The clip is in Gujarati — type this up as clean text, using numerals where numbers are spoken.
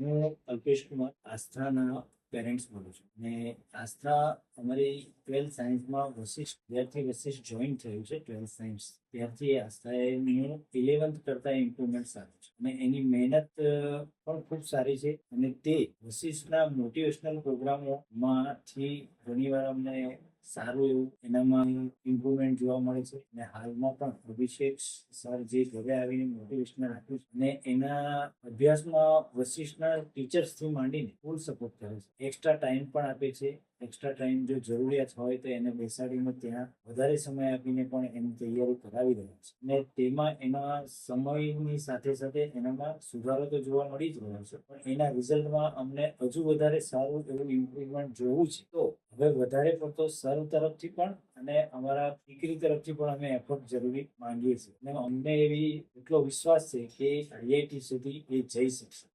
હું અલ્પેશ કુમાર આસ્થાના પેરેન્ટ્સ બોલું છું અને આસ્થા અમારી 12th સાયન્સમાં વશિષ્ઠ ત્યારથી વશિષ્ઠ જોઈન થયું છે 12th સાયન્સ ત્યારથી આસ્થાએનું 11th કરતા ઇમ્પ્રુવમેન્ટ સારું છે અને એની મહેનત પણ ખૂબ સારી છે અને તે વશિષ્ઠના મોટિવેશનલ પ્રોગ્રામોમાંથી ઘણીવાર અમને સારું એવું એનામાં ઇમ્પ્રુવમેન્ટ જોવા મળે છે અને હાલમાં પણ અભિષેક સર જે ઘરે આવીને મોટિવેશનલ આપ્યું છે અને એના અભ્યાસમાં વશિષ્ઠના ટીચર્સથી માંડીને ફૂલ સપોર્ટ કરે છે. એક્સ્ટ્રા ટાઈમ પણ આપે છે. એક્સ્ટ્રા ટાઈમ જો જરૂરિયાત હોય તો એને બેસાડીને ત્યાં વધારે સમય આપીને પણ એની તૈયારી કરાવી રહ્યા છે અને તેમાં એના સમયની સાથે સાથે એનામાં સુધારો તો જોવા મળી જ રહ્યો છે પણ એના રિઝલ્ટમાં અમને હજુ વધારે સારું એવું ઇમ્પ્રુવમેન્ટ જોવું છે. તો હવે વધારે પડતો સર તરફથી પણ અને અમારા દીકરી તરફથી પણ અમે એફર્ટ જરૂરી માંગીએ છીએ અને અમને એવી એટલો વિશ્વાસ છે કે આઈઆઈટી સુધી એ જઈ શકશે.